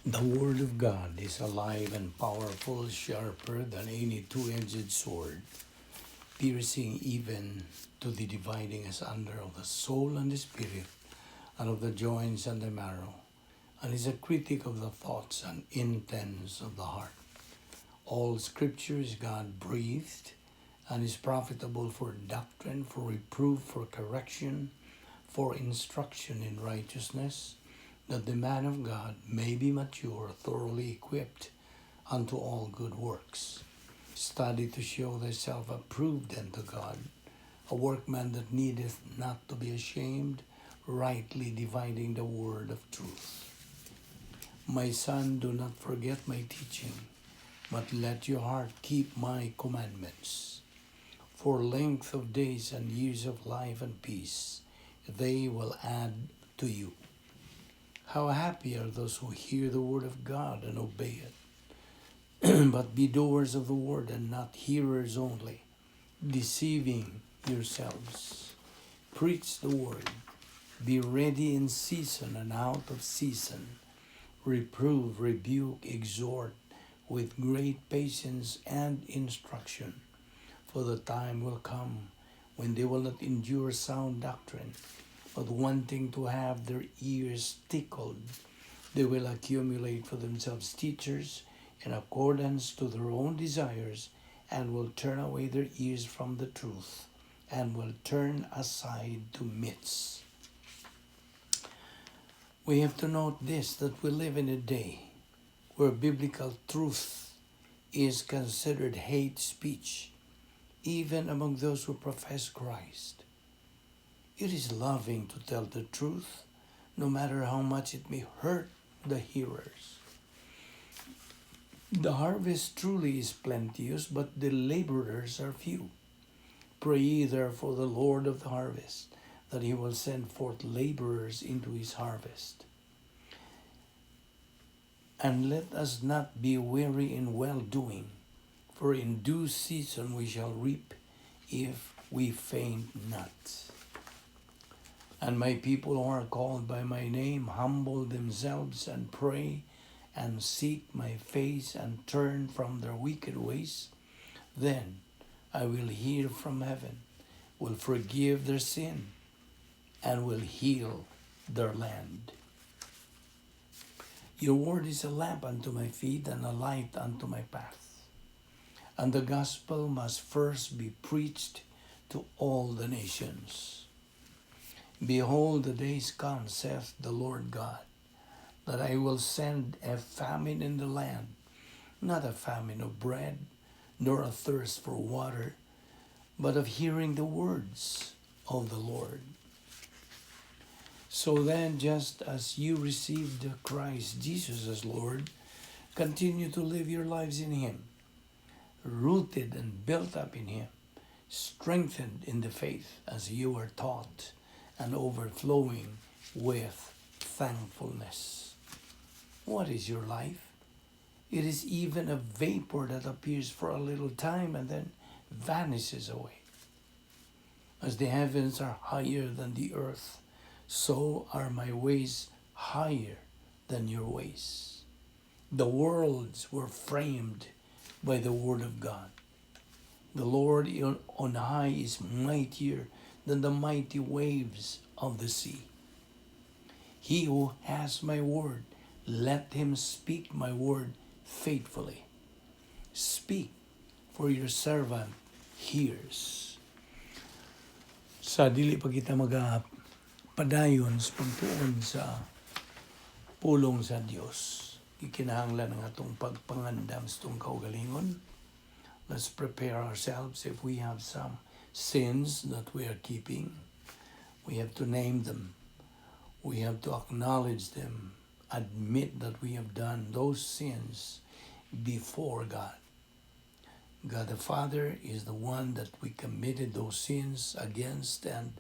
The Word of God is alive and powerful, sharper than any two-edged sword, piercing even to the dividing asunder of the soul and the spirit, and of the joints and the marrow, and is a critic of the thoughts and intents of the heart. All Scripture is God-breathed, and is profitable for doctrine, for reproof, for correction, for instruction in righteousness, that the man of God may be mature, thoroughly equipped unto all good works. Study to show thyself approved unto God, a workman that needeth not to be ashamed, rightly dividing the word of truth. My son, do not forget my teaching, but let your heart keep my commandments. For length of days and years of life and peace, they will add to you. How happy are those who hear the word of God and obey it. But be doers of the word and not hearers only, deceiving yourselves. Preach the word. Be ready in season and out of season. Reprove, rebuke, exhort with great patience and instruction. For the time will come when they will not endure sound doctrine, but wanting to have their ears tickled, they will accumulate for themselves teachers in accordance to their own desires, and will turn away their ears from the truth, and will turn aside to myths. We have to note this, that we live in a day where biblical truth is considered hate speech, even among those who profess Christ. It is loving to tell the truth, no matter how much it may hurt the hearers. The harvest truly is plenteous, but the laborers are few. Pray ye therefore the Lord of the harvest, that he will send forth laborers into his harvest. And let us not be weary in well-doing, for in due season we shall reap if we faint not. And my people who are called by my name humble themselves and pray and seek my face and turn from their wicked ways, then I will hear from heaven, will forgive their sin, and will heal their land. Your word is a lamp unto my feet and a light unto my path. And the gospel must first be preached to all the nations. Behold, the days come, saith the Lord God, that I will send a famine in the land, not a famine of bread, nor a thirst for water, but of hearing the words of the Lord. So then, just as you received Christ Jesus as Lord, continue to live your lives in Him, rooted and built up in Him, strengthened in the faith as you are taught, and overflowing with thankfulness. What is your life? It is even a vapor that appears for a little time and then vanishes away. As the heavens are higher than the earth, so are my ways higher than your ways. The worlds were framed by the word of God. The Lord on high is mightier than the mighty waves of the sea. He who has my word, let him speak my word faithfully. Speak, for your servant hears. Sa dili pa kita padayon sa pagtuon sa pulong sa Dios, ikinahanglan ang atong pagpangandam sa itong kaugalingon. Let's prepare ourselves. If we have some sins that we are keeping, we have to name them. We have to acknowledge them, admit that we have done those sins before God. God the Father is the one that we committed those sins against, and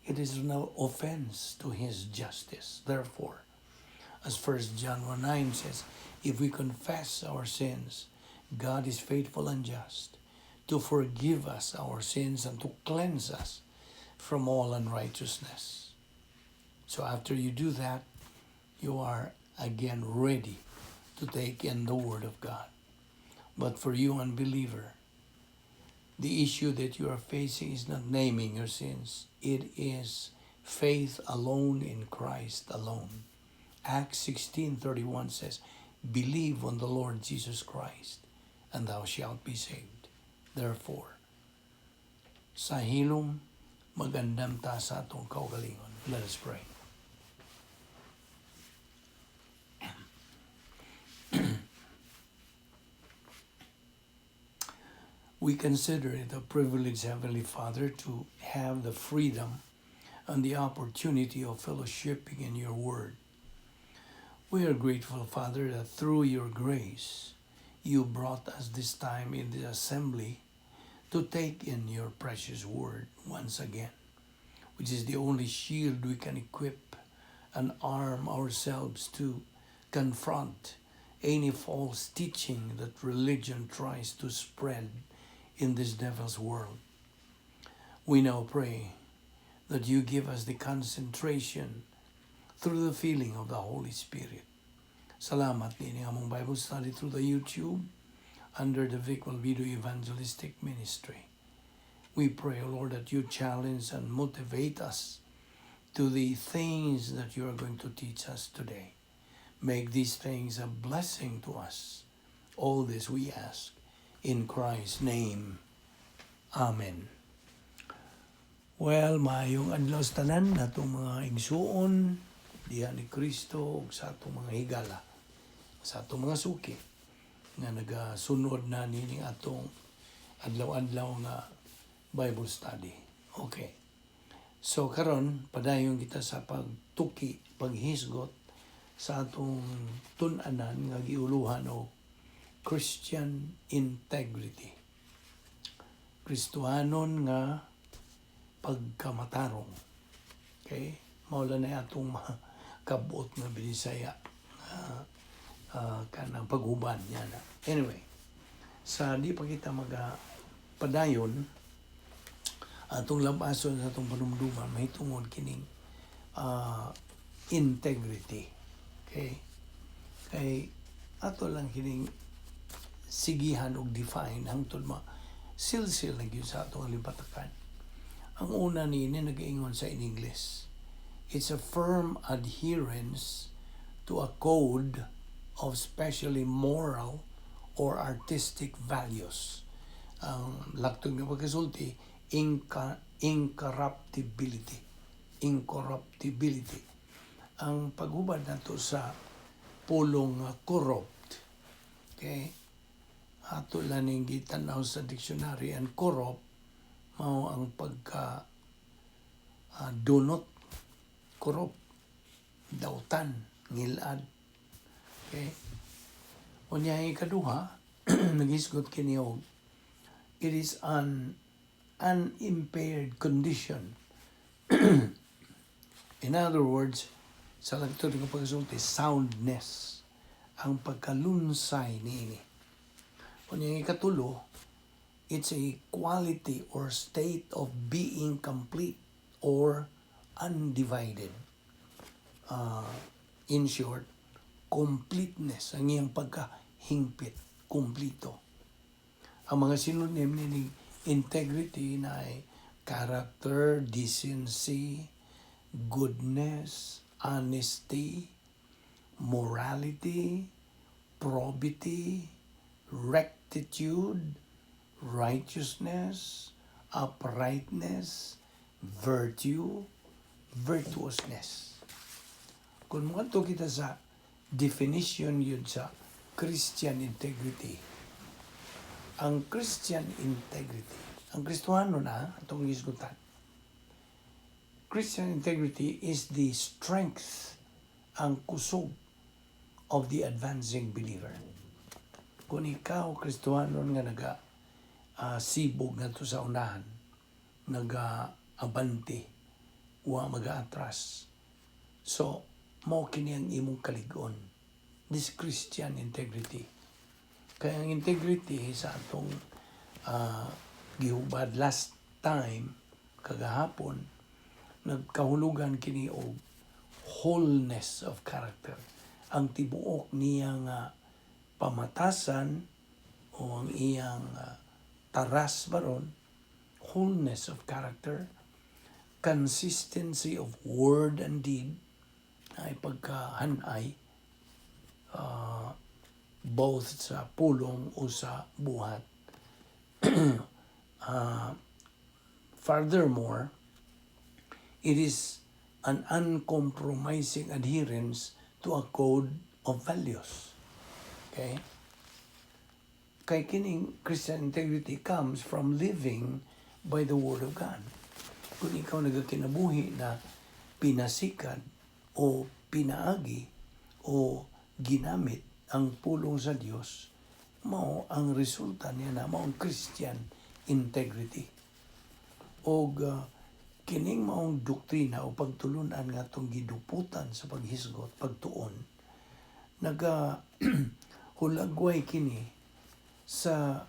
it is no offense to His justice. Therefore, as 1 John 1:9 says, if we confess our sins, God is faithful and just to forgive us our sins and to cleanse us from all unrighteousness. So after you do that, you are again ready to take in the Word of God. But for you, unbeliever, the issue that you are facing is not naming your sins. It is faith alone in Christ alone. Acts 16:31 says, "Believe on the Lord Jesus Christ, and thou shalt be saved." Therefore, sa hilom, magandam ta sa atong kaugalingon. Let us pray. We consider it a privilege, Heavenly Father, to have the freedom and the opportunity of fellowshipping in your word. We are grateful, Father, that through your grace, you brought us this time in the assembly to take in your precious word once again, which is the only shield we can equip and arm ourselves to confront any false teaching that religion tries to spread in this devil's world. We now pray that you give us the concentration through the feeling of the Holy Spirit. Salamat din ang among Bible study through the YouTube under the Balbido Evangelistic Ministry. We pray, O Lord, that you challenge and motivate us to the things that you are going to teach us today. Make these things a blessing to us. All this we ask in Christ's name. Amen. Well, maayong adlaw sa tanan natong mga igsuon diha ni Kristo ug sa atong mga higala, sa atong mga suki nga nagasunod na nining atong adlaw-adlaw nga Bible study. Okay. So karon padayon kita sa pagtuki, paghisgot sa atong tun-anan nga giuluhan og Christian integrity. Kristohanon nga pagkamatarong. Okay? Maula na atong kabot nga binisaya kanang paghuban niya na. Anyway, sa di pa kita padayon atong labason sa atong panumduman mahitungod kining integrity. Okay? Kay ato lang kining sigihan og define hangtod silsil na gyud sa atong limbatakan. Ang una niini nag-ingon sa in English. It's a firm adherence to a code of specially moral or artistic values. Ang laktog nga pagkasulti, incorruptibility. Ang paghubad nato sa pulong corrupt. Okay? Ato lang yung gitanaw sa dictionary, and corrupt mao ang pagka dunot, corrupt, dautan, ngilad. Okay? Unya ang ikaduha, nag-isgot kini og it is an unimpaired condition. In other words, sa lagtod ng pagkasulti, soundness, ang pagkalunsay niini. Kung yung ikatulo, it's a quality or state of being complete or undivided. In short, completeness, ang iyang pagkahingpit, kumplito. Ang mga synonym ni integrity na ay character, decency, goodness, honesty, morality, probity, rectitude, righteousness, uprightness, virtue, virtuousness. Kung mga to kita sa definition yun sa Christian integrity, ang Christian integrity, ang Kristohano na, itong isgutan, Christian integrity is the strength, ang kusog of the advancing believer. Kung ikaw, Kristohano nga sibog nga to sa unahan, abante, wa mag-atras. So, mao kini ang imong kaligon. This Christian integrity. Kaya ang integrity sa atong gihubad last time, kagahapon, nagkahulugan kini og wholeness of character. ang tibuok niyang pamatasan o ang iyang taras baron, wholeness of character, consistency of word and deed, ay pagkahanay both sa pulong o sa buhat. Furthermore, it is an uncompromising adherence to a code of values. Okay? Kay kining Christian integrity comes from living by the Word of God. Kung ikaw nagkakinabuhi na pinasikan o pinaagi o ginamit ang pulong sa Dios, mao ang resulta niya na mao ang Christian integrity. O kining maong doktrina o pagtulunan nga itong giduputan sa paghisgot, pagtuon, hulagway kini sa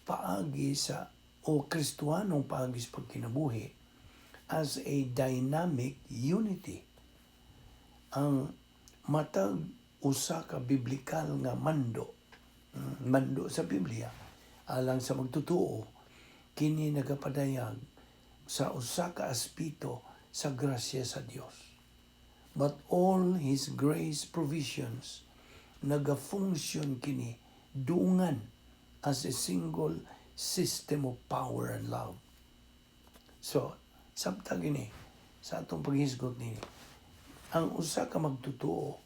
paagi sa o Kristuanong paagi sa pagkinabuhi as a dynamic unity. Ang matag usa ka biblikal nga mando sa Biblia alang sa magtutuo, kini nagapadayag sa usa ka aspeto sa grasya sa Dios. But all His grace provisions nagafunction kini duungan as a single system of power and love. So, sabta gini sa atong paghisgot nini, ang usa ka magtutuo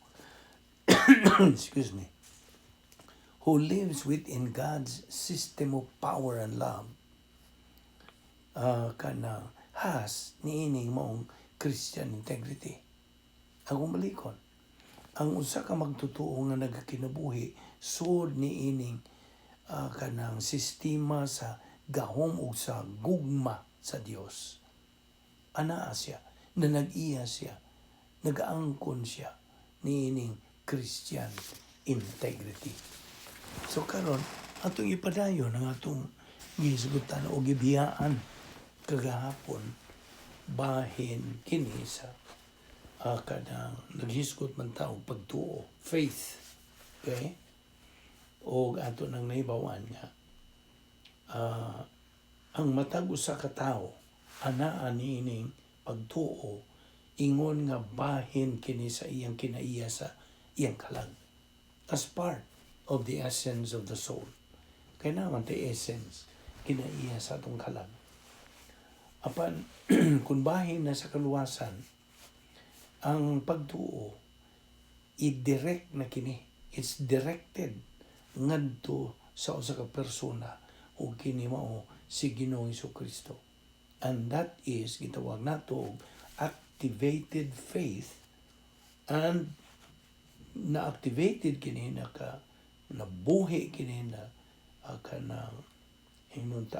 excuse me, who lives within God's system of power and love, kana has niining maong Christian integrity. Akong malikon, ang usa ka magtutuo nga nagakinabuhi sud niining kanang sistema sa gahom o sa gugma sa Dios. Anaa siya, na nag-iya siya, nagaangkon siya niining Christian integrity. So karon atong ipadayon ang atong gisgutan o gibiyaan kagahapon bahin kini sa kanang naghisgot man tao pagtuo, faith. Okay? O ato nang naibawan nga ang matag usa ka tawo anaa niining pagtuo ingon nga bahin kini sa iyang kinaiya sa iyang kalag as part of the essence of the soul. Kaya naman the essence kinaiya sa atong kalag. Apan kung bahin na sa kaluwasan, ang pagtuo i-direct na kini, it's directed ngadto sa usa ka persona o kini mao si Ginoong Jesucristo. And that is gitawag nato activated faith, and na-activated kini nabuhi kini na kanang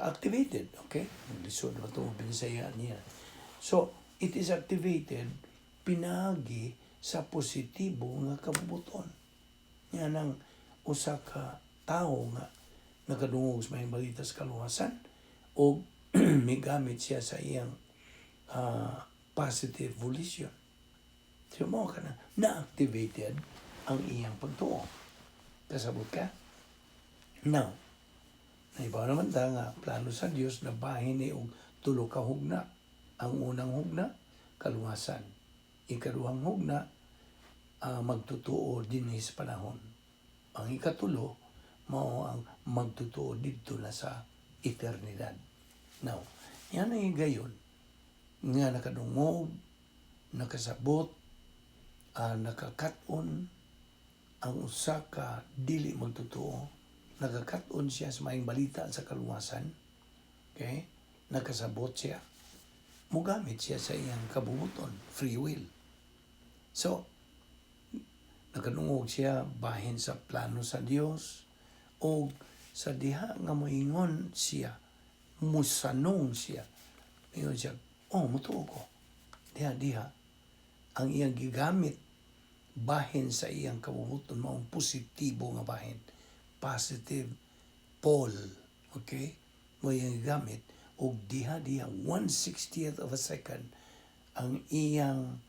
activated, okay? Lisod na ito, Visayan niya. So, it is activated pinagi sa positibo nga kabubuton. Yan ang usa ka tao nga nakadungog sa may balita sa kaluwasan o may gamit siya sa iyang positive volition. So, mo ka na-activated ang iyang pagtuo. Kasabot ka? Now, naibaw naman ta nga plano sa Dios na bahin ni og tulo ka hugna. Ang unang hugna, kaluwasan. Ikaduhang hugna, magtutuo din sa panahon. Ang ikatulo, mao ang magtutuo dito na sa eternidad. Now, yan ang gayon nga nakadungog, nakasabot, nakakaton ang usa ka dili magtutuo. Nagakaton siya sa maayong balita sa kaluwasan. Okay? Nakasabot siya. Mugamit siya sa iyang kabubuton, free will. So, nakadungog siya bahin sa plano sa Dios o sa diha nga moingon siya, musanong siya. Ingon siya, mutuo ko. Diha. Ang iyang gigamit bahin sa iyang kabubuton maong positibo nga bahin. Positive pole, okay? Mo yung gamit o diha 1/60th of a second ang iyang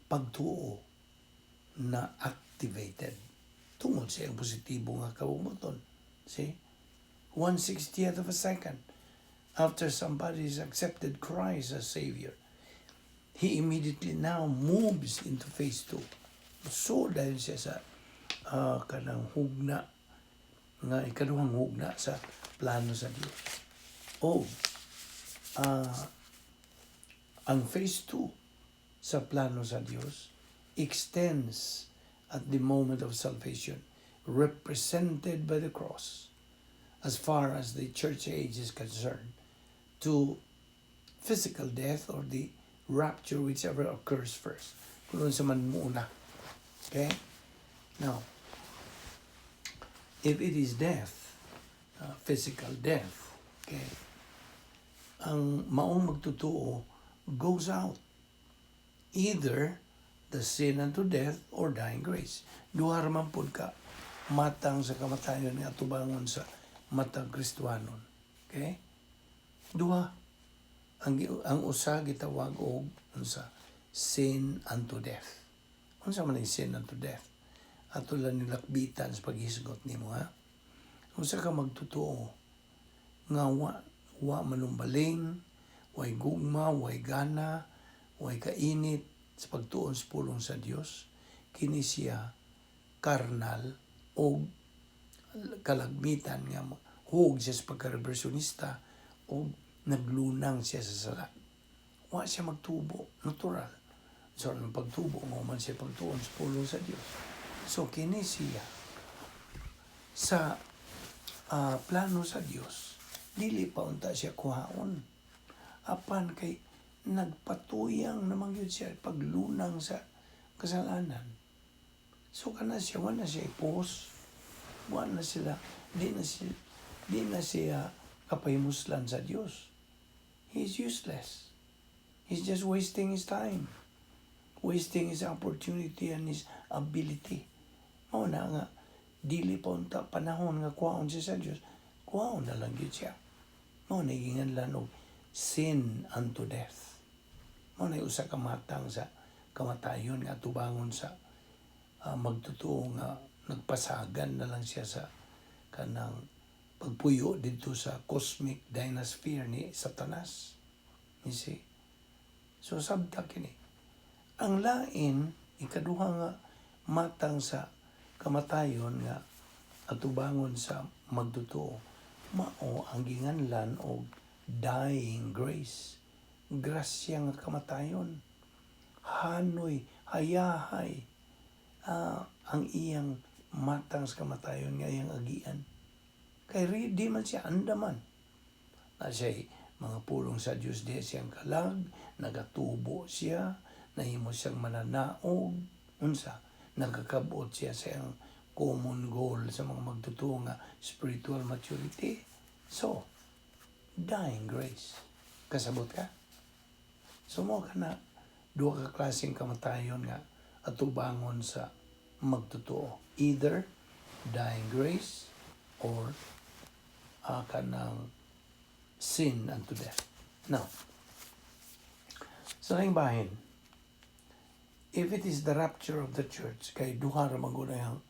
pagtuo na activated tungod sa iyang positibo nga kabubuton. See? 1/60th of a second after somebody has accepted Christ as Savior, he immediately now moves into phase 2. So dahil siya sa kanang hugna nga ikaduhang hugna sa plano sa Dios. O ang phase 2 sa plano sa Dios extends at the moment of salvation, represented by the cross, as far as the church age is concerned, to physical death or the rapture, whichever occurs first. Kung sa man muna. Okay? Now, if it is death, physical death, okay, ang maong magtutuo goes out. Either the sin unto death or dying grace. Duha raman pud ka matang sa kamatayon nga tubangon sa matang Kristiyanon. Okay? Duha. Ang usa gitawag og unsa sin unto death. Unsa man ang sin unto death? Ato lang nilakbitan sa paghisgot nimo ha. Unsa ka magtutuo nga wa manumbaling, way gugma, way gana, way kainit sa pagtuon sa pulong sa Dios, kini siya karnal o kalagmitan nga hug siya sa pagka-reversionista o naglunang siya sa sala. Wa siya magtubo, natural. So, ang pagtubo mo man siya pagtuon sa pulong sa Dios. So, kini siya sa plano sa Dios, dili pa unta siya kuhaon. Apan kay nagpatuyang naman yun siya paglunang sa kasalanan. So kana siya, wala siya ipos, wala sila, di na siya kapahimuslan sa Diyos. He's useless. He's just wasting his time, wasting his opportunity and his ability. Mao na nga, dili pa unta panahon nga kuhaon siya sa Diyos, kuhaon na lang yun siya. Mao na ginganlan og sin unto death. Mao na usa ka matang sa kamatayon nga tubangon sa magtutuo nga nagpasagan na lang siya sa kanang pagpuyo dito sa cosmic dinosphere ni Satanas. You see? So sabta kini. Ang lain ikaduha nga matang sa kamatayon nga atubangon sa magtutuo, mao ang ginganlan og dying grace. Grasya nga kamatayon. Hanoy, hayahay. Ang iyang matang sa kamatayon nga iyang agian. Kay di man siya andaman. Na siya mga pulong sa Diyos, di siyang kalag, nagatubo siya, nahimo siyang mananaog, unsa, nagkakabot siya sa iyang common goal sa mga magtutuo nga spiritual maturity. So, dying grace. Kasabot ka? So mo ka na duha ka klaseng kamatayon nga atubangon sa magtutuo. Either dying grace or kanang sin unto death. Now, sa laing bahin, if it is the rapture of the church, kay duha ra magunayang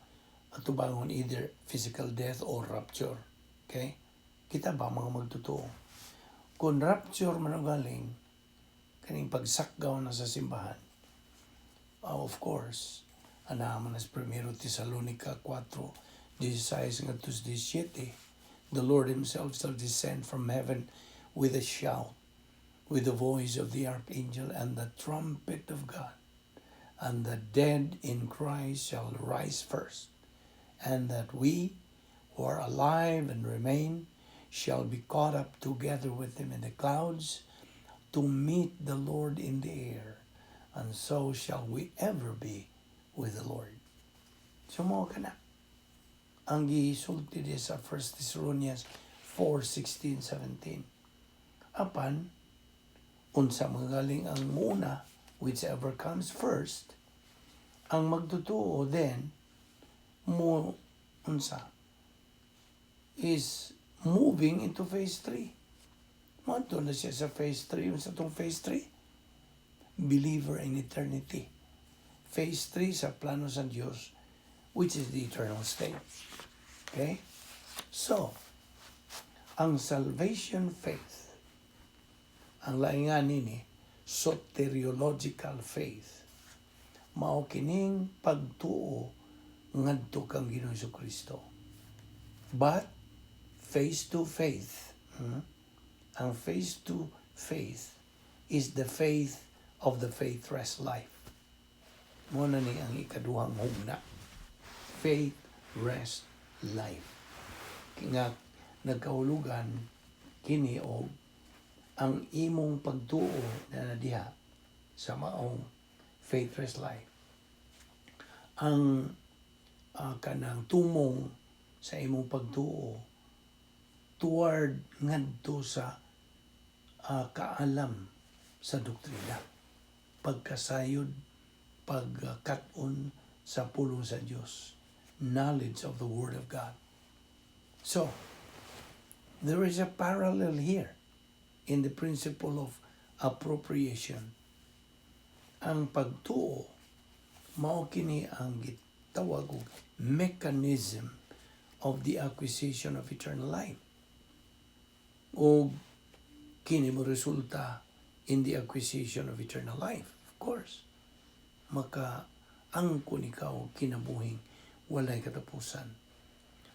atubangon either physical death or rapture. Okay? Kita ba mga magtutuo? Kung rapture man ang galing, kaning pagsakgaw na sa simbahan, of course, anaman as 1 Tesalonica 4:16 hanggang 17, the Lord Himself shall descend from heaven with a shout, with the voice of the archangel and the trumpet of God, and the dead in Christ shall rise first, and that we who are alive and remain shall be caught up together with Him in the clouds to meet the Lord in the air, and so shall we ever be with the Lord. Sumo ka na. Ang gisulti di sa 1 Thessalonians 4:16-17. Apan, unsa magaling ang muna, whichever comes first, ang magtutuo then, mo, unsa, is moving into phase 3. Manto na siya sa phase 3. Unsa tong phase 3? Believer in eternity. Phase 3 sa plano sa Diyos, which is the eternal state. Okay? So, ang salvation faith, ang laingan nini, soteriological faith, mao kining pagtuo ngadto kang Ginoong Jesucristo. But phase 2 faith, ang phase 2 faith is the faith of the faith-rest life. Muna ni ang ikaduhang hugna. Faith, rest, life. Nga nagkahulugan kini og ang imong pagtuo na diha sa maong faith, rest, life. Ang kanang tumong sa imong pagtuo toward ngadto sa kaalam sa doktrina, pagkasayod, pagkat-on sa pulong sa Dios, knowledge of the Word of God. So, there is a parallel here in the principle of appropriation. Ang pagtuo mao kini ang gitawag og mechanism of the acquisition of eternal life. O kini mo resulta in the acquisition of eternal life. Of course, maka-angkon ikaw kinabuhing walay katapusan.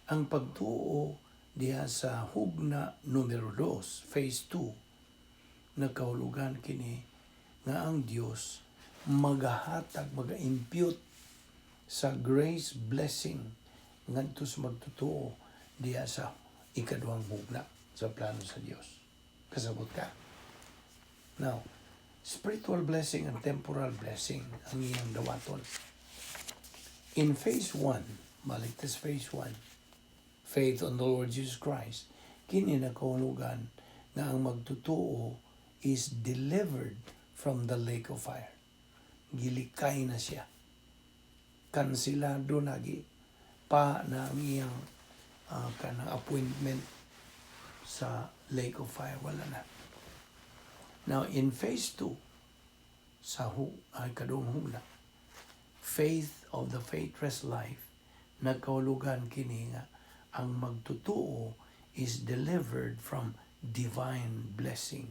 Ang pagtuo diha sa hugna numero 2, phase 2, nagkahulugan kini nga ang Dios magahatag, maga-impute sa grace blessing ngadto sa magtutuo diha sa ikaduhang hugna sa plano sa Dios. Kasabot ka? Now, spiritual blessing and temporal blessing ang iyang dawaton. In phase 1, balik tas phase 1, faith on the Lord Jesus Christ, kini nakahulugan na ang magtutuo is delivered from the lake of fire. Gilikay na siya. Kansilado nagi pa na ang iyang kanang appointment sa lake of fire. Wala na. Now, in phase 2, sa kadung hugna, faith of the faith-rest life, nagkahulugan kini nga ang magtutuo is delivered from divine blessing.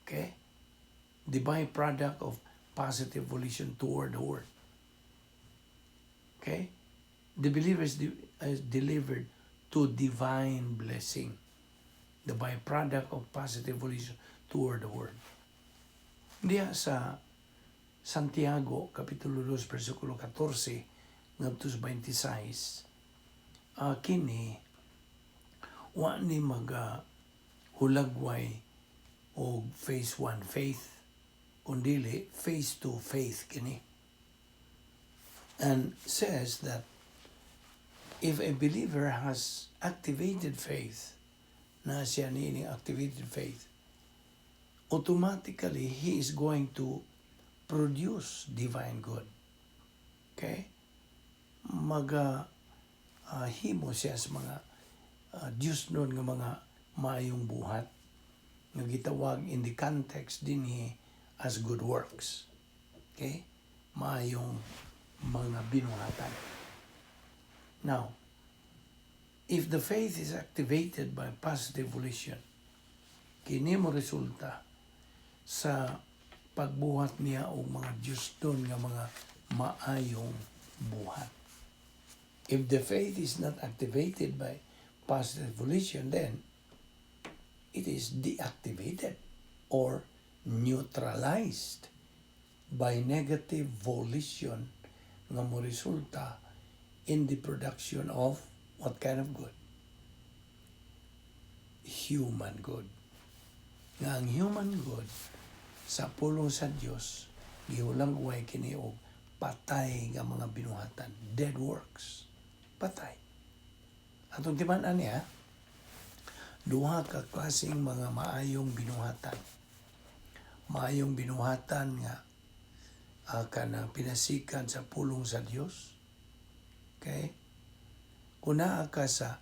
Okay? The byproduct of positive volition toward the Word. Okay? The believer is delivered to divine blessing. The byproduct of positive volition toward the Word. Diya sa Santiago, Kapitulo 2, versikulo 14, ngadto sa 26, kini, wa ni hulagway o phase 1 faith, kundili phase 2 faith kini. And says that if a believer has activated faith, na siya nining activated faith, automatically he is going to produce divine good. Okay? Himo siya sa mga Diyos nun nga mga maayong buhat nga gitawag in the context dinhi as good works. Okay? Maayong mga binuhatan. Now, if the faith is activated by positive volition, kini mo resulta sa pagbuhat niya o mga Diyos doon nga mga maayong buhat. If the faith is not activated by positive volition, then it is deactivated or neutralized by negative volition nga mo resulta in the production of what kind of good? Human good. Nga ang human good sa pulong sa Dios gihulang-way kini og patay nga mga binuhatan, dead works. Patay. Atong timan-an niya, duha ka klaseng mga maayong binuhatan. Maayong binuhatan nga kanang pinasikan sa pulong sa Dios. Okay? Kung naa ka sa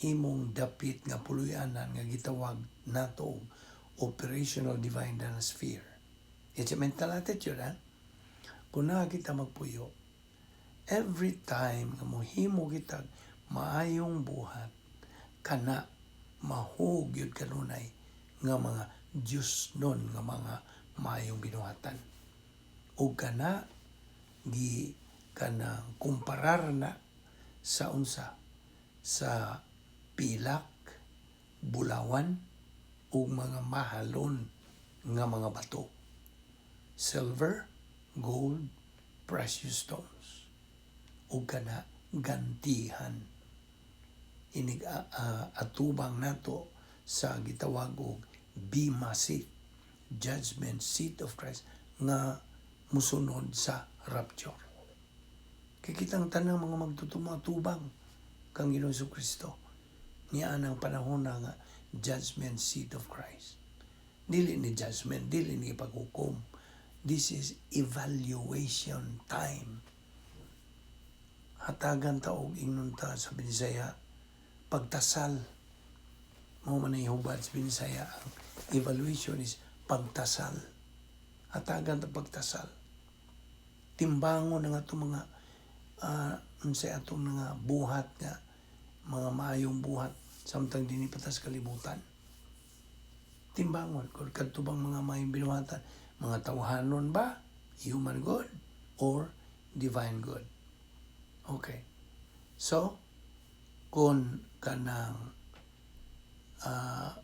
imong dapit nga puluyanan nga gitawag nato operational divine sphere. It's a mental attitude, ha? kuna kita magpuyo, every time nga mohimo kita maayong buhat, kana mahug yun kanunay nga mga Diyos nun nga mga maayong binuhatan. O kana gi kanang kumparar na sa unsa sa pilak, bulawan o mga mahalon nga mga bato, silver, gold, precious stones, o kana gantihan. Inig atubang nato sa gitawag og bema seat, judgment seat of Christ nga musunod sa rapture. Kay kitang tanang mga magtutumatubang kang Ginoong Jesucristo niya ang panahon na nga judgment seat of Christ. Dili ni judgment, dili ni paghukom. This is evaluation time. Hatagan ta og ingnon ta sa Bisaya pagtasal. Mao man ay hubad sa Bisaya, ang evaluation is pagtasal. Hatagan ta pagtasal. Timbangon nga itong mga unsay atong mga buhat nga mga maayong buhat samtang dini patas kalibutan. Timbangon kung kadtubang mga maayong binuhatan, mga tawhanon ba, human good or divine good. Okay. So kung kanang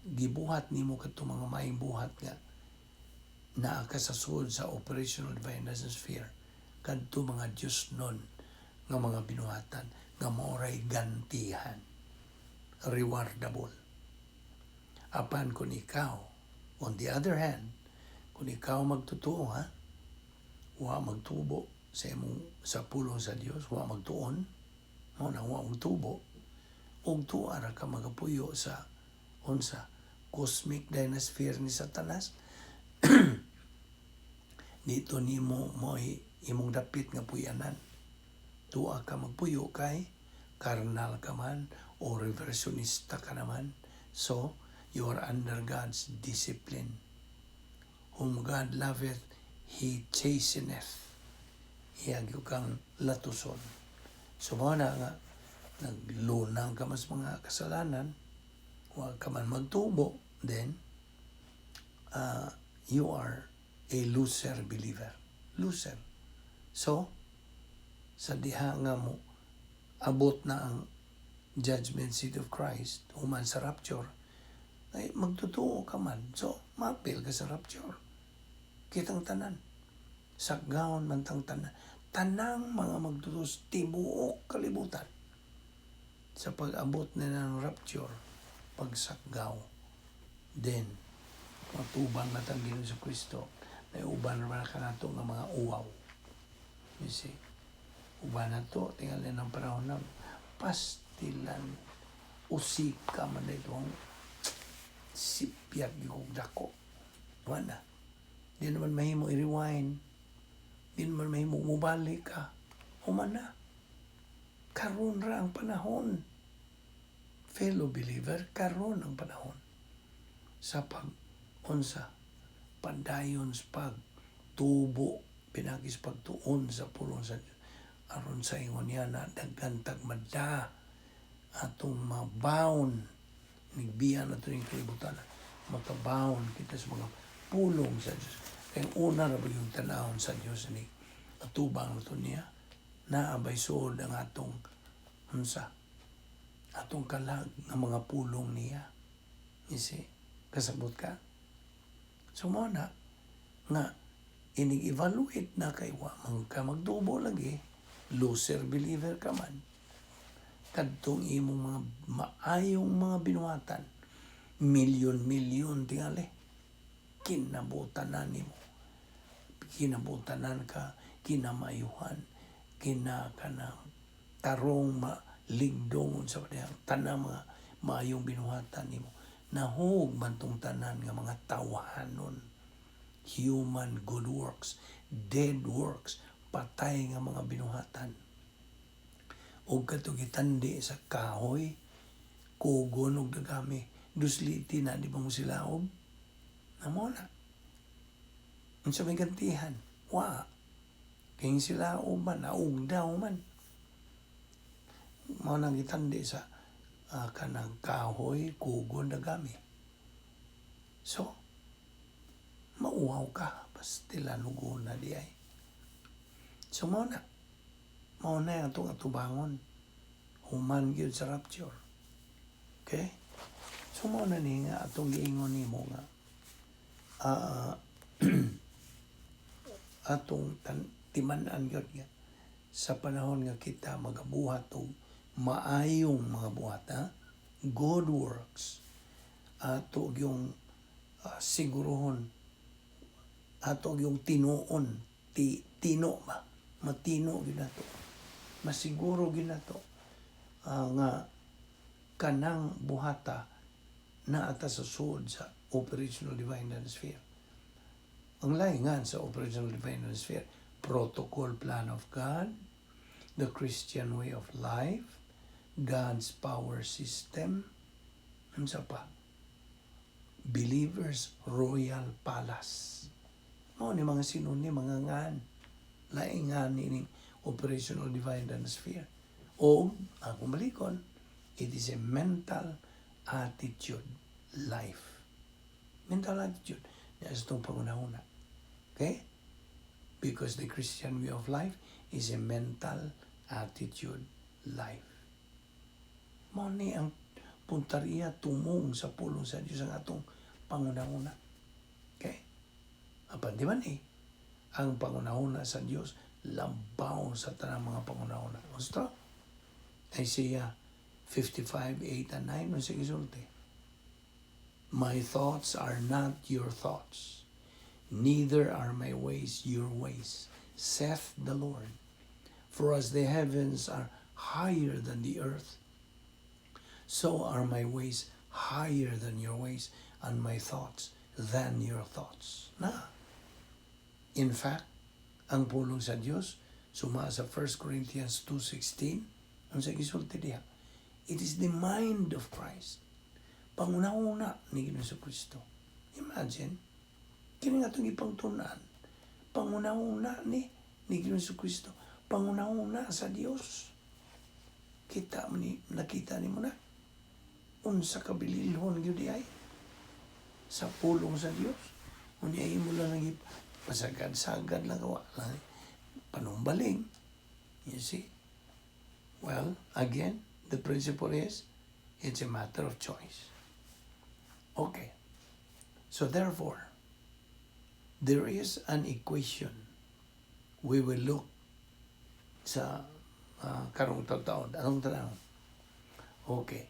gibuhat nimo kadtong mga maayong buhat nga naa ka sa sud sa operational divine sphere, kadto mga Diyos nun nga mga binuhatan nga maoray gantihan, rewardable. Apan kung ikaw, on the other hand, kung ikaw magtotoo wa magtubo sa imong sa pulong sa Dios, wa magtuon, mao na wa magtubo, ug tuwa ra ka magapuyo sa unsa cosmic dynasphere ni Satanas. Dito nimo mo imong dapit nga puyanan. Tuwa ka magpuyo kay karnal ka man o reversionista ka naman. So, you are under God's discipline. Whom God loveth, He chasteneth. Iyagyo kang latuson. So, mga nga, naglunang ka mas mga kasalanan, huwag ka man magtubo, then, you are a loser believer. Loser. So, sa diha nga mo, abot na ang judgment seat of Christ, human sa rapture, ay magtutuo ka man. So, mapil ka sa rapture. Kitang tanan. Saggaon man tang tanan. Tanang mga magtutuo tibuok kalibutan. Sa pag-abot na ng rapture, pagsaggaw, then, matubang na tang Ginoong Jesucristo, may uban naman ka na ito ng mga uwaw. You see? Uban na ito, tingnan ng panahon na pastilan, usika man na itong sipyat yung dako. Wala. Di naman mahimo i-rewind. Di naman mahimo mubalik ka. Humana. Karon ra ang panahon. Fellow believer, karon ang panahon. Sa pag-unsa, padayon sa pagtubo, pinagis pagtuon sa pulong sa Diyos. Aron sa ingon niya na dagantag madda atong mabaon nigbiyan nato ning kalibutan, makabaon kita sa mga pulong sa Diyos. Kaya una na ba yung tanahon sa Diyos ni atubang nato niya naabay suod ang atong unsa atong kalag ng mga pulong niya. You see? Kasabot ka? So mo na nga inig-evaluate na kay wa man ka magtubo lagi, loser believer ka man, kadtong imong mga maayong mga binuhatan, milyon-milyon tingali, kinabutanan nimo, kinabutanan ka, kinamayuhan, kinakanang tarong maligdongon sa padayang tanang mga maayong binuhatan nimo. Nahug man tong tanan nga mga tawhanon, human good works, dead works, patay nga mga binuhatan. O katugitandi sa kahoy, kugon og dagami, dusliti na di ba mo sila og? Namo na. Unsa may gantihan? Wa. Kaya sila uman, naugdaw man. Mao nang gitandi sa kanang kahoy, kugon na gami. So, mauhaw ka, pastila lugo na di ay. So, mao na yung atong atubangon. Human gyud sa rapture. Okay? So, mao na ni nga atong giingon nimo nga atong timan-an gyud nga sa panahon nga kita magabuhat og maayong mga buhat, good works, ato yung sigurohon, ato yung tinuon, tino ba? Matino gyud nato. Masiguro gyud nato nga kanang buhata na ata sa suod sa operational divine sphere. Ang laingan sa operational divine sphere, protocol plan of God, the Christian way of life, God's power system, unsa pa? Believers Royal Palace. Mao ni mga sinunim, mga ngan, laingan ni operational divine sphere. O, akong balikon, it is a mental attitude life. Mental attitude. That's itong pangunahuna. Okay? Because the Christian way of life is a mental attitude life. Mao ni ang puntariya tumong sa pulong sa Diyos ang atong pangunahuna. Okay? Apan di man ang pangunahuna sa Diyos labaw sa tanang mga pangunahuna. Gusto? Isaiah 55:8 and 9 no sige sulti. My thoughts are not your thoughts, neither are my ways your ways, saith the Lord. For as the heavens are higher than the earth, so are my ways higher than your ways, and my thoughts than your thoughts. Na, in fact, ang pulong sa Diyos, suma sa 1 Corinthians 2:16, ang sa gisulti diha, it is the mind of Christ. Pangunahuna ni Ginoong Kristo. Imagine, kini nga itong ipangtunan, pangunahuna ni Ginoong Kristo, pangunahuna sa Dios. Nakita ni mo na, unsa kabililhon gyud ay sa pulong sa Dios. Unya mo lang nang pasagad-sagad lang gawa lang panumbaling. You see? Well, again, the principle is it's a matter of choice. Okay. So therefore, there is an equation. We will look sa karong taon. Anong tanong? Okay.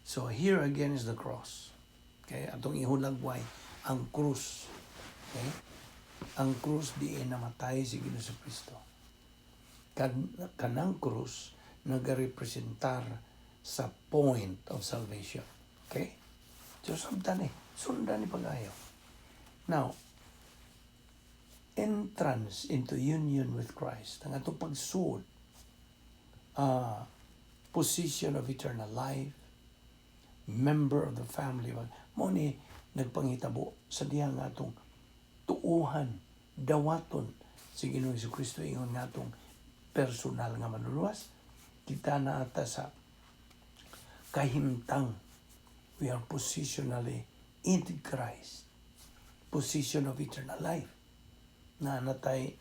So here again is the cross. Okay? Atong ihulagway ang krus. Okay? Ang krus di namatay si Ginoong Kristo. Kanang krus nagarepresentar sa point of salvation. Okay? So sundan ni pag-ayaw. Now, entrance into union with Christ, ang atong pagsuod, position of eternal life, member of the family, mo ni nagpangitabo sa diha nga atong tuuhan, dawaton si Ginoong Jesucristo ingon nga atong personal nga manluluwas. Kita na ata sa kahimtang. We are positionally in Christ. Position of eternal life. Na natay,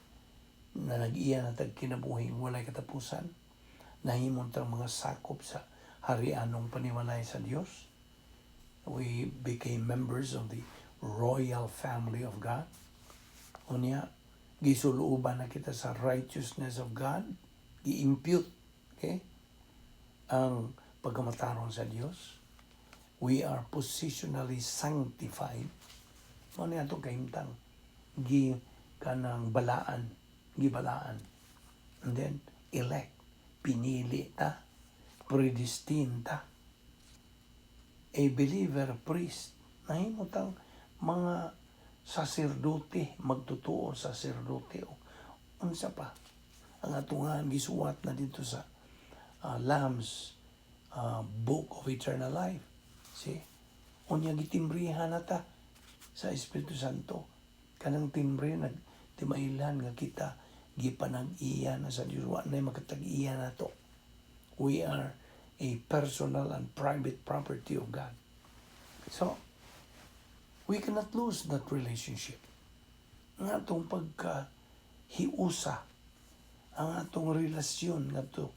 na nag-iya na kinabuhing walay katapusan. Nahimong tang mga sakop sa harianong panimalay sa Diyos. We became members of the royal family of God. Unya, gisuluban na kita sa righteousness of God. Gi-impute. Okay? Ang pagkamataron sa Diyos. We are positionally sanctified. Ano yan ito kahimtang? Kanang gibalaan. And then, elect. Pinili ta. Predestined ta. A believer priest. Nahimutang mga saserdote, magtutuo saserdote. Unsa pa? Ang atungan gisuwat na dito sa Lamb's Book of Eternal Life. See? Unya gitimbrihan na ta sa Espiritu Santo. Kanang timbre nagtimailan nga kita gipanag-iya na sa Dios, wa na makatag-iya na to. We are a personal and private property of God. So, we cannot lose that relationship. Ang atong pagkahiusa, ang atong relasyon nga to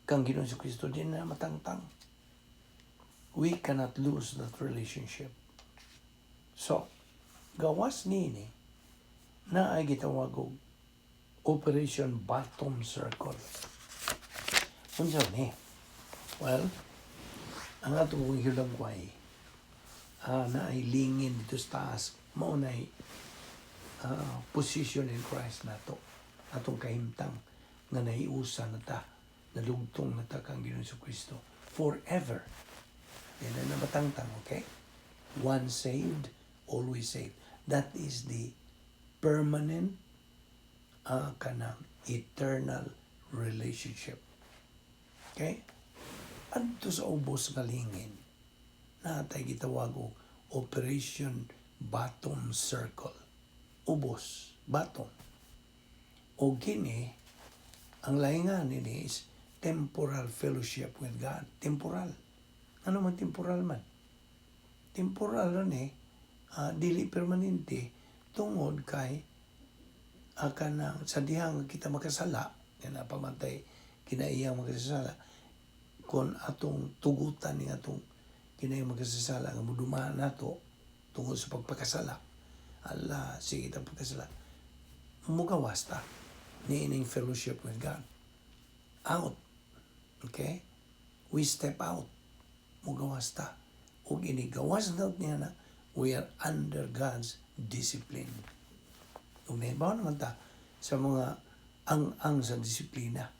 kang Ginoong Kristo din na matangtang. We cannot lose that relationship. So, gawas nini na ay gitawag og Operation Bottom Circle. Unsa ni? Well, ang atong hilagway na ay lingin dito sa taas, mao na ay position in Christ nato. Atong kahimtang nga naiusa na ta, nalugtong na ta kang Ginoong Kristo forever. Yan na nabatangtang, okay? Once saved, always saved. That is the permanent kanang eternal relationship. Okay? Adto sa ubos nga lingin, natay gitawag og Operation Bottom Circle. Ubos, bottom. O kini, ang laingan nini is temporal fellowship with God. Temporal. Ano man temporal man? Temporal rin dili permanente tungod kay kanang sa dihang kita makasala, na pamatay kinaiyang makasala, kung atong tugutan ni atong kinaiyang makasala nga mudumaan nato tungod sa pagpakasala. Allah, sige itang pagkasala. Mugawas ta ni ining fellowship with God. Out. Okay? We step out. Mugawas ta. O inigawas na niya na, we are under God's discipline. Kung nahibaw naman ta sa mga ang sa disiplina.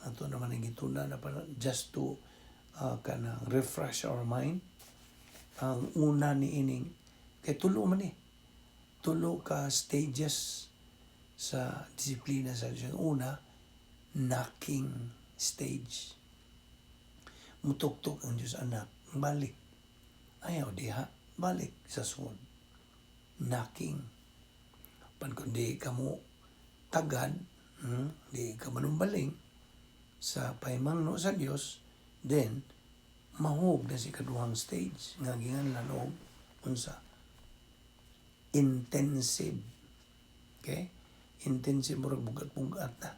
Ito naman ang gituna na just to kanang refresh our mind. Ang una ni ining, kay tulo man tulo ka stages sa disiplina sa Diyos. Una, knocking stage. Mutuktok ang Diyos anak, balik. Ayaw diha, balik sa sunod. Knocking. Pan kung di ka mo tagad, di ka manumbaling sa paimangno sa Diyos, then mahog na si kaduhang stage. Nga gingan lanog, unsa? Intensive. Okay? Intensive murag bugat-bugat na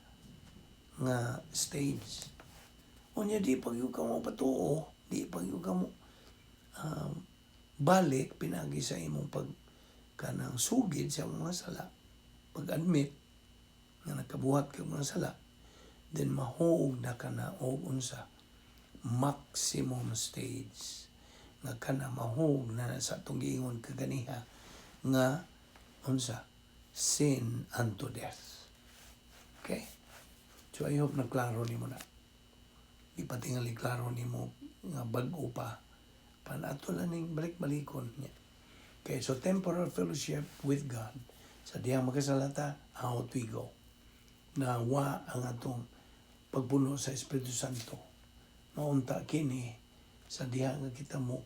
nga stage. Unya di pag yung ka mo patuo, di pag yung ka mo balik pinagi sa imong pag kanang sugid sa mga sala, pag-admit nga nakabuhat ka mga sala, then mahuog na ka na o unsa maximum stage nga ka na mahuog na sa itong giingon kaganiha nga unsa sin unto death. Okay? So I hope naklaro ni mo na. Ipatingali klaro ni mo nga bag-o pa panato lang ning balik-balikon niya. Okay, so temporal fellowship with God. Sa diyang makasalata, out we go. Nawa ang atong pagpuno sa Espiritu Santo. Maunta kini sa diyang kita mo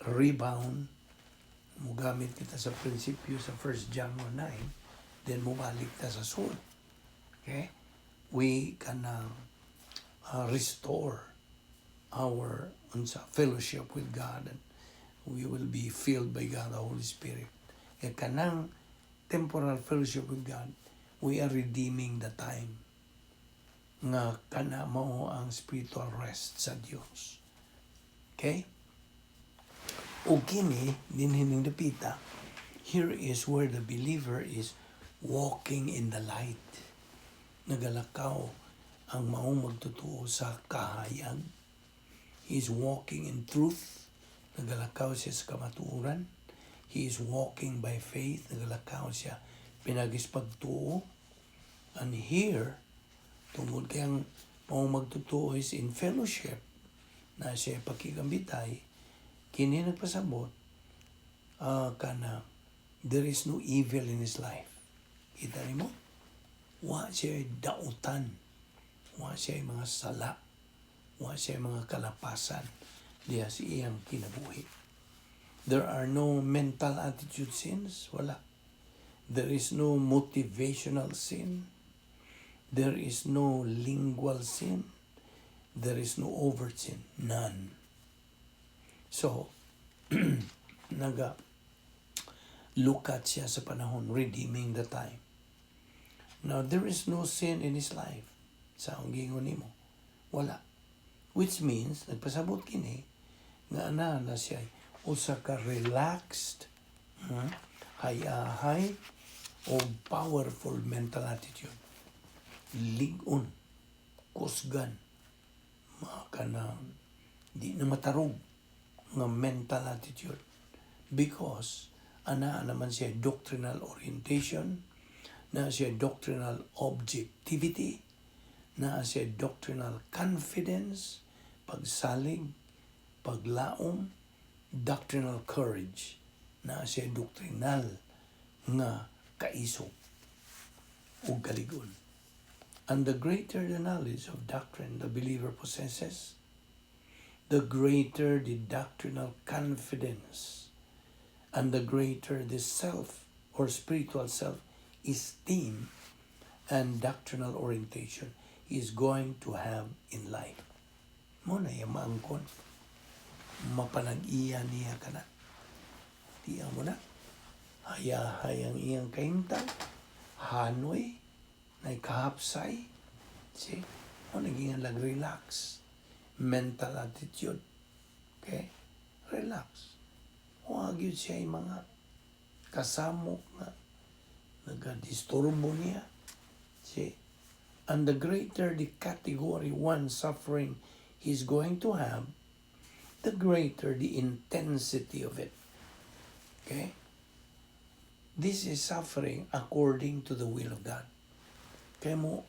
rebound, mo gamit kita sa prinsipyo sa 1 John 1:9, then mo balik ta sa sword. Okay? We can restore our fellowship with God, and we will be filled by God, the Holy Spirit. E kanang temporal fellowship with God, we are redeeming the time nga kana mao ang spiritual rest sa Dios. Okay? O kini dinhining dapita, here is where the believer is walking in the light. Nagalakaw ang maong magtutuo sa kahayag. He is walking in truth. Nagalakaw siya sa kamatuoran. He is walking by faith. Nagalakaw siya pinagis pagtuo. And here, tungod kayang maong magtutuo is in fellowship na siya pakigambitay, kini nagpasabot kana there is no evil in his life. Kita ni mo? Wa siya dautan. Wa siya mga sala. Wa siya mga kalapasan diya si iyang kinabuhi. There are no mental attitude sins. Wala. There is no motivational sin. There is no lingual sin. There is no overt sin. None. So, lukat siya sa panahon, redeeming the time. Now, there is no sin in his life. Sa ang gingon nimo, wala. Which means, nagpasabot kini, nga ana na siya, usa ka relaxed, hayahay, o powerful mental attitude. Ligon, kusgan, kanang, di na matarog, nga mental attitude. Because, ana naman siya doctrinal orientation, na siya doctrinal objectivity, na siya doctrinal confidence, pagsalig, paglaom, doctrinal courage, na siya doctrinal nga kaisog o galigon. And the greater the knowledge of doctrine the believer possesses, the greater the doctrinal confidence, and the greater the self or spiritual self-esteem and doctrinal orientation he is going to have in life. Muna yung maangkon, mapanag-iya niya ka na. Tiyan mo na, hayahayang iyang kaimtang, hanoy, na kahapsay, see, o naging lang relax, mental attitude, okay, relax. Huwag yun siya yung mga kasamok na nag-disturbo niya, see, and the greater the category 1 suffering he's going to have, the greater the intensity of it. Okay? This is suffering according to the will of God. Kaya mo,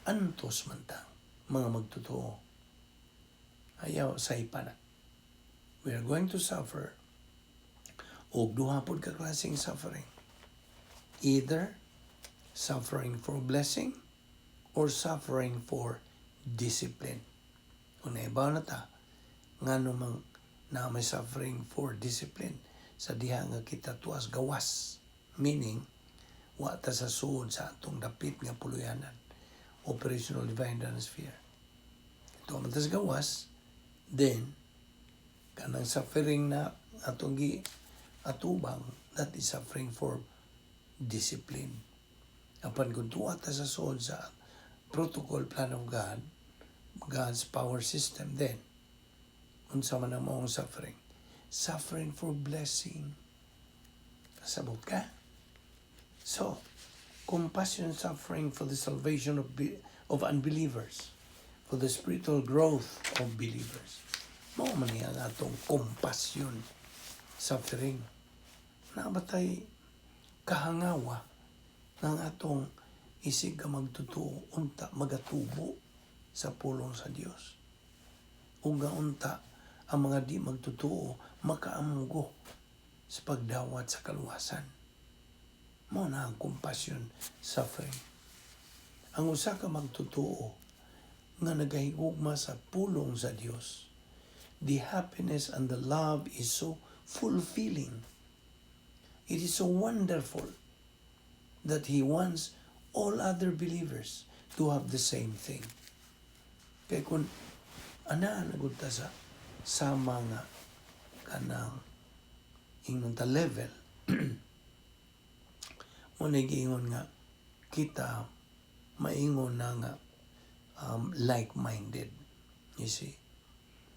antos man ta, mga magtotoo. Ayaw, sa ipana. We are going to suffer, o duhapod ka klaseng suffering. Either suffering for blessing, or suffering for discipline. Kung naibaw na ta, nga namang na may suffering for discipline, sa diha nga kita tuas gawas. Meaning, wa ta sa suod sa atong dapit nga puluyanan. Operational Divine Sphere. Ito man ta sa gawas, then, kanang suffering na atong atubang, that is suffering for discipline. Apan kung tuwa ta sa suod sa protocol plan of God, God's power system, then, unsa man ang maong suffering? Suffering for blessing. Kasabot ka? So, compassion suffering for the salvation of unbelievers, for the spiritual growth of believers. Mao man niya ang atong compassion suffering. Nabatay kahangawa ng atong isig ka magtutuo, unta magatubo sa pulong sa Dios. Unga unta ang mga di magtutuo makaamgo sa pagdawat sa kaluwasan. Mao na ang compassion suffering. Ang usa ka magtutuo nga nagahigugma sa pulong sa Dios, the happiness and the love is so fulfilling. It is so wonderful that He wants all other believers to have the same thing. Kaya kung naagod ta sa sama nga kanang ingnon ta level, mo nagingon nga kita maingon na nga like-minded. You see,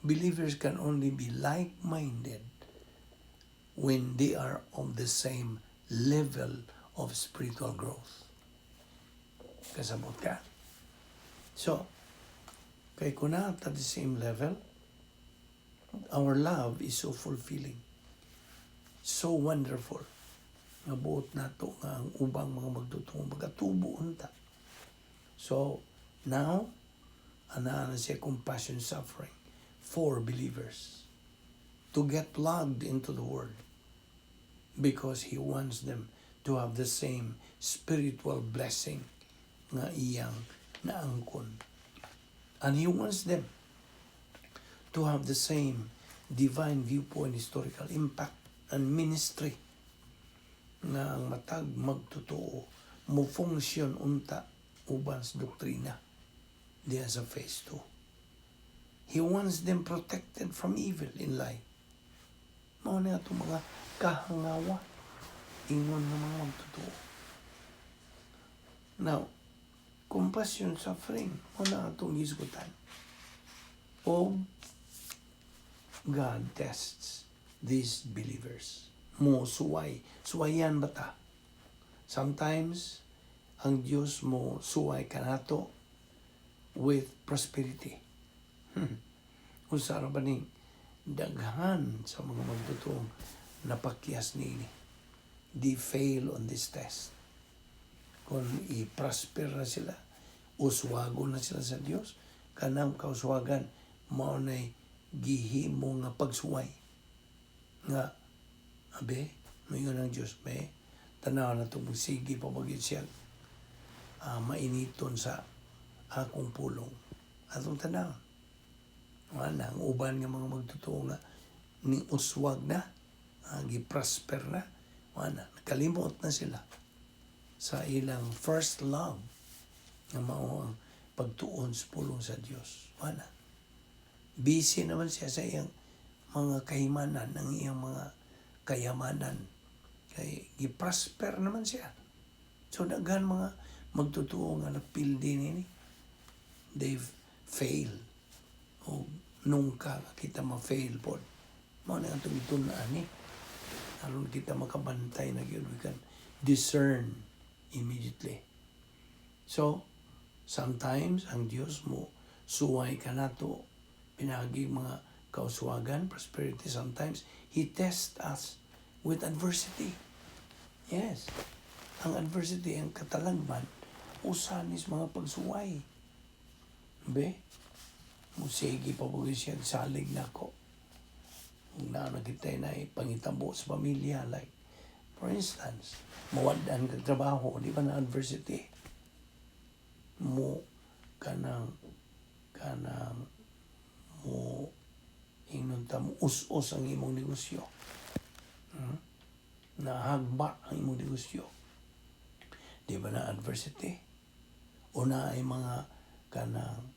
believers can only be like-minded when they are of the same level of spiritual growth. Kasabot ka? So, kay kung na at the same level, our love is so fulfilling, so wonderful. Nga buot na to nga ang ubang mga magtutungo, magatubo unta. So, now, ana siya compassion suffering for believers to get plugged into the Word because He wants them to have the same spiritual blessing nga iyang naangkon. And He wants them to have the same divine viewpoint, historical impact, and ministry nga ang matag magtotoo mo function unta uban sa doktrina diya sa phase 2. He wants them protected from evil in life. Mao na itong mga kahangawa ingon ng mga magtotoo. Now, compassion, suffering, mao na itong gisgutan. O God tests these believers. Mo suway. Suwayan ba ta? Sometimes, ang Diyos mo suway kanato with prosperity. Usara ba ning daghan sa mga magtutuong napakyas ni they fail on this test. Kung i-prosper na sila, uswago na sila sa Diyos, kanang kauswagan, mao na'y gihimo nga pagsuway. Nga, abe, mayon ang Diyos, be, tanaw na ito, magsigi pa bagay siya, mainiton sa akong pulong. Atong tanaw. Wala, ang uban nga mga magtotoo nga, ning uswag na, gi-prosper na, wala, nakalimot na sila sa ilang first love nga mao ang pagtuon sa pulong sa Diyos. Wala. Busy naman siya sa iyang mga kahimanan, ng iyang mga kayamanan. Kay gi-prosper naman siya. So daghan mga magtotoo nga napildi nini. They've failed. O nung kita ma-fail po. Mao na itong itunaan ni. Aron kita makabantay na yun. We can discern immediately. So, sometimes ang Diyos mo suway ka na to pinagi mga kauswagan, prosperity. Sometimes He tests us with adversity. Yes. Ang adversity, ang katalagman, usanis mga pagsuway. Be? Musigi pa po siya, salig na ko. Kung nakitay na pangitabo sa pamilya, like, for instance, mawadaan ka trabaho, di ba na adversity? Mo, kanang, mo, inunta mo, us-us ang imong negosyo. Nahagba ang imong negosyo. Di ba na adversity? O na ay mga, kanang,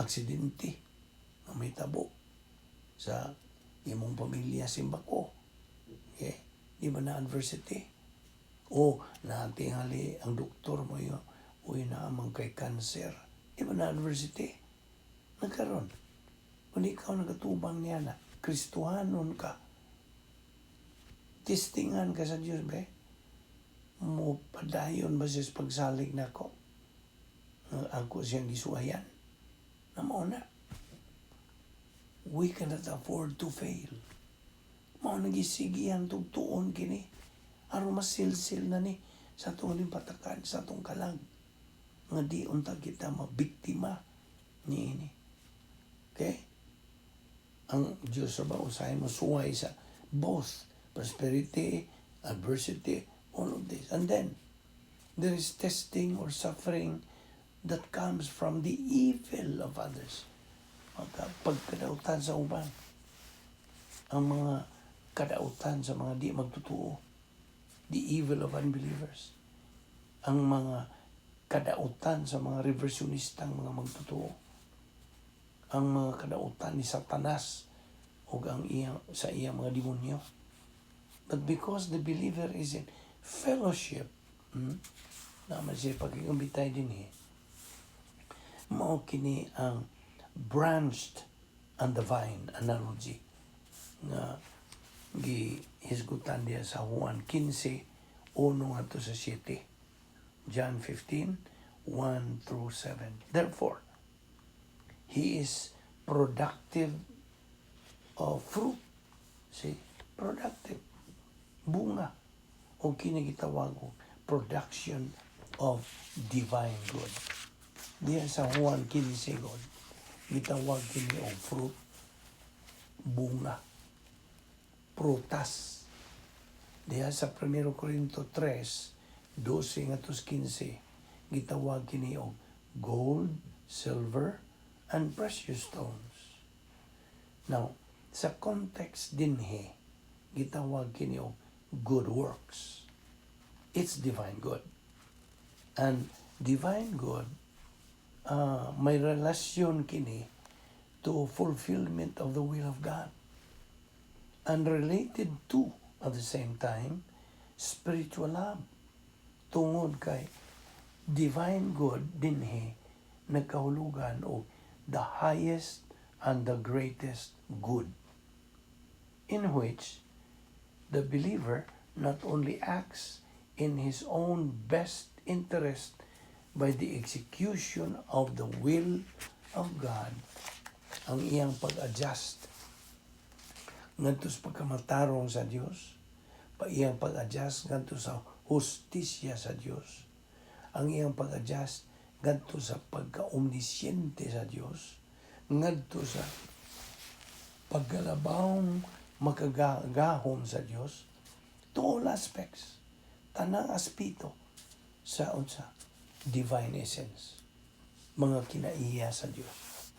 aksidente, na may tabo sa imong pamilya simbako. Okay? Di ba na adversity? O natingali ang doktor mo yun, uy naamang kay cancer. Di ba na adversity? Nagkaroon. Kung ikaw nagatubang niya na, Kristuhanon ka, testingan ka sa Diyos, be? Mo padayon ba siya sa pagsalig na ko? Ako siyang gisuayan. Na mauna. We cannot afford to fail. Mao nagisigihan tugtuon kini aron masilsil na ni sa atong limpatakan, sa atong kalag nga di unta kita mabiktima niini. Okay? Ang Diyos sa usahay mo suway sa both prosperity, adversity, all of this. And then there is testing or suffering that comes from the evil of others. Pagkadautan sa uban. Ang mga kadautan sa mga di magtotoo. The evil of unbelievers. Ang mga kadautan sa mga reversionistang mga magtotoo. Ang mga kadautan ni Satanas o ang sa iyang mga demonyo. But because the believer is in fellowship, naman siya pagkikumbitay din mao kini ang branched and the vine analogy nga gihisgutan diya sa Juan 15, 1 ato sa 7. John 15, 1 through 7. Therefore, he is productive of fruit. See? Productive. Bunga. O kinagitawag ko, production of divine good. Diyan sa Juan 15, God, gitawag kini og fruit, bunga, prutas. Diyan sa 1 Corinto 3, 12 ngatos 15, gitawag kini og gold, silver, and precious stones. Now, sa context dinhi, gitawag kini og good works. It's divine good. And divine good, may relasyon kini to fulfillment of the will of God. And related to, at the same time, spiritual love. Tungod kay divine good dinhi nagkahulugan o the highest and the greatest good, in which the believer not only acts in his own best interest by the execution of the will of God, ang iyang pag-adjust ngadto sa pagkamatarong sa Dios, iyang pag-adjust ngadto sa hustisya sa Dios, ang iyang pag-adjust ngadto sa pagka-omnisyente sa Dios, ngadto sa pagkalabawng makagahom sa Dios, to all aspects, tanang aspeto sa unsa divine essence, mga kinaiya sa Dios.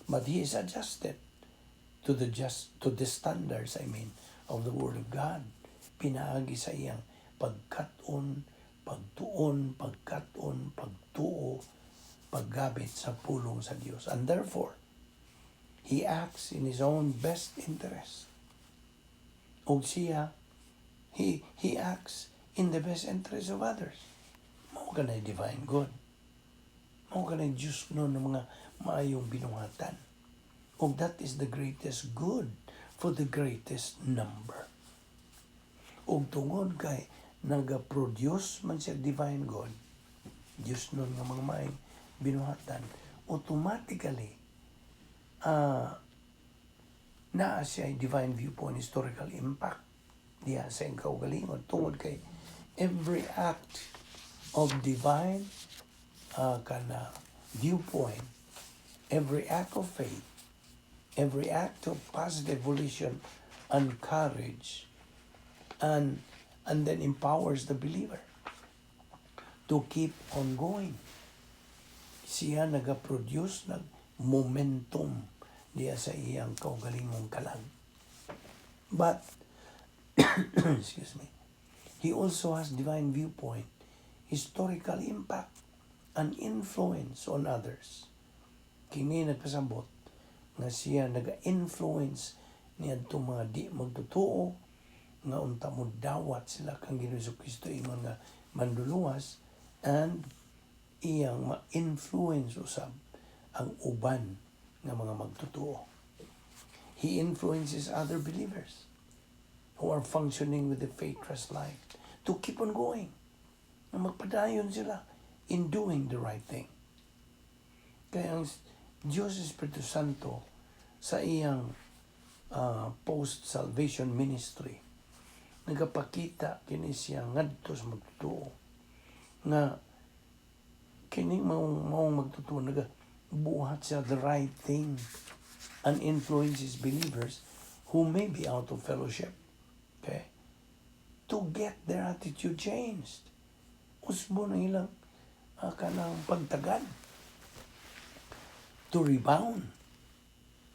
But he is adjusted to the standards, of the Word of God. Pinaagi sa iyang pagkat-on, pagtuon, pagtuo, paggabit sa pulong sa Dios. And therefore, he acts in his own best interest. O siya, he acts in the best interest of others. Mao kanay divine good. Mao kanay Diyos no ng mga maayong binuhatan. And that is the greatest good for the greatest number. Og tungod kay naga-produce man siya divine good, Diyos nun nga mga maayong binuhatan, automatically naa siya divine viewpoint, historical impact diya sa iyang kaugalingon. Tungod kay every act of divine viewpoint, every act of faith, every act of positive volition and courage, and then empowers the believer to keep on going. Siya nag-produce ng momentum diya sa iyang kaugalingong kalag. But, excuse me, he also has divine viewpoint, historical impact, and influence on others. Kini nagpasabot nga siya nag-influence niya itong mga di magtutuo nga unta mo dawat sila kang Ginoong Kristo ingon nga manduluwas, and iyang ma-influence usab ang uban nga mga magtutuo. He influences other believers who are functioning with the faith trust life to keep on going, na magpadayon sila in doing the right thing. Kaya ang Diyos Espiritu Santo sa iyang post-salvation ministry, nagapakita kini siya ngadto sa magtutuo nga kini maong magtutuo nagabuhat siya the right thing and influences believers who may be out of fellowship, okay, to get their attitude changed. Usbo na ilang kanang pagtagad to rebound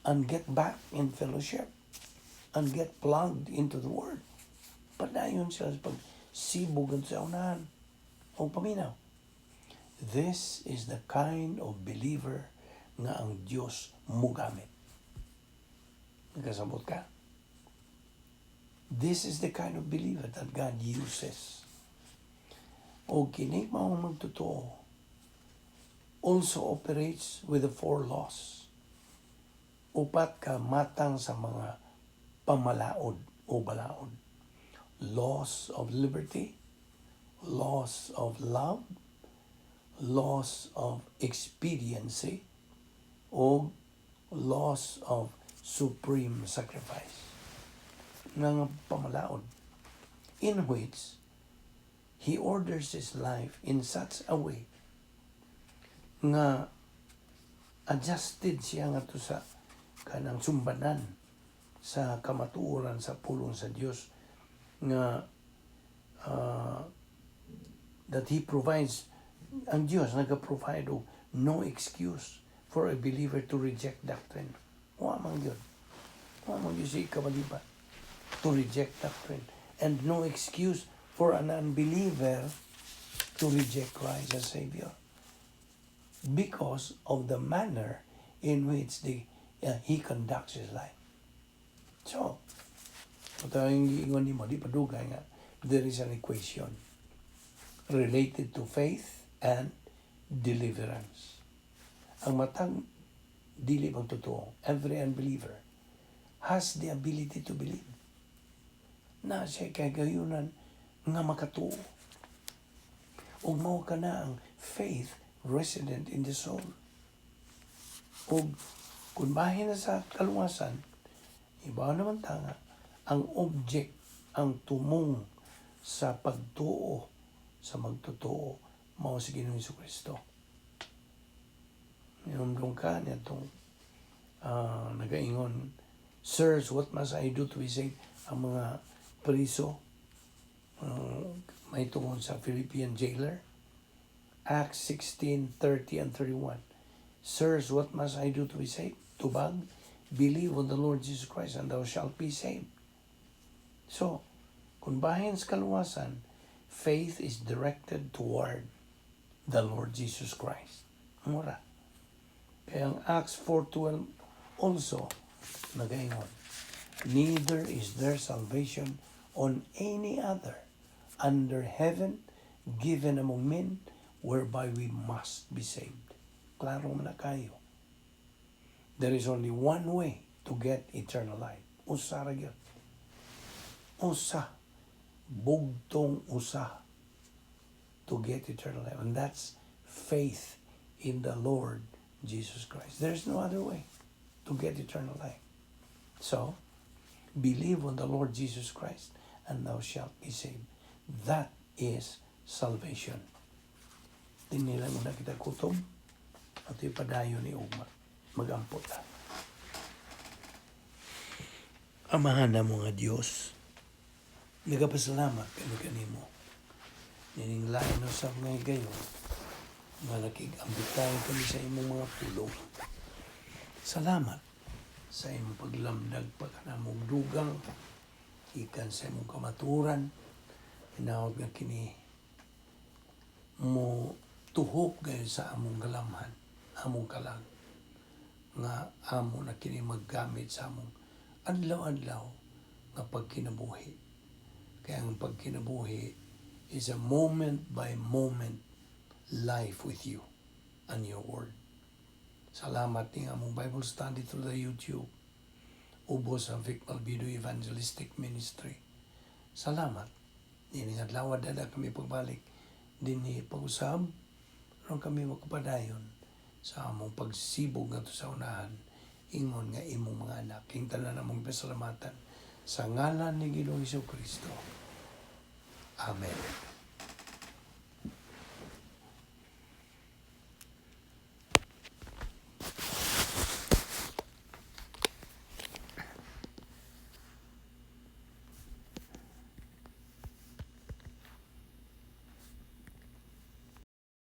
and get back in fellowship and get plugged into the Word. Padayon sila sa pagsibugan sa unahan o paminaw. This is the kind of believer nga ang Diyos mugamit. Nagkasabot ka? This is the kind of believer that God uses. O kini mao magtotoo also operates with the 4 laws. Upat ka matang sa mga pamalaod o balaod. Laws of liberty, laws of love, laws of expediency, o laws of supreme sacrifice. Nga pamalaod, in which he orders his life in such a way nga adjusted siya nga to sa kanang sumbanan sa kamatuoran sa pulong sa Dios nga that he provides. Ang Dios nag-provide og no excuse for a believer to reject doctrine. Wa man gyud si kabaliba to reject doctrine. and no excuse for an unbeliever to reject Christ as Savior because of the manner in which he conducts his life. So, ito yung giingon ni mo, di padugay nga, there is an equation related to faith and deliverance. Ang matang dili magtotoo, every unbeliever has the ability to believe na siya kagayunan nga makatuo. O mao ka na ang faith resident in the soul. O kung bahin na sa kaluwasan, iba naman tanga, ang object, ang tumong sa pagtuo, sa magtotoo, mao si Ginoong Jesucristo. Inumdum ka niya itong nagaingon, Sirs, what must I do to be saved? Ang mga priso, may tungkol sa Philippian jailer. Acts 16:30 and 31. Sirs, what must I do to be saved? Tubag, believe on the Lord Jesus Christ and thou shalt be saved. So, kung bahin sa kaluwasan, faith is directed toward the Lord Jesus Christ. Mura. Kaya ang Acts 4:12 also nagaingon, neither is there salvation on any other under heaven given among men whereby we must be saved. Klaro man na kayo. There is only one way to get eternal life. Usa ra gyud. Usa. Bugtong usa to get eternal life. And that's faith in the Lord Jesus Christ. There's no other way to get eternal life. So, believe on the Lord Jesus Christ and thou shalt be saved. That is salvation. Tinila mo na kita kutob at ipadayon ni Ugma. Magampot na. Amahan na mga Diyos, nagapasalamat kami kanimo. Nining lain o sa mga gayon, nga nakig-ambitayan kami sa imong mga pulong. Salamat sa imong paglamdag pagkanamong dugang, ikan sa imong kamaturan, inawag nga kini mo tuhok gayon sa among galamhan, among kalag, nga amo na kini maggamit sa among adlaw-adlaw nga pagkinabuhi. Kaya ang pagkinabuhi is a moment by moment life with you and your word. Salamat ng among Bible study through the YouTube. Ubos ang Balbido Evangelistic Ministry. Salamat. Dini nga adlaw dada kami pagbalik. Dini pag-usab, ron kami makapadayon sa among pagsibog nga to sa unahan. Ingon nga imong mga anak. King tanan among pasalamatan sa ngalan ni Ginoong Jesucristo. Amen.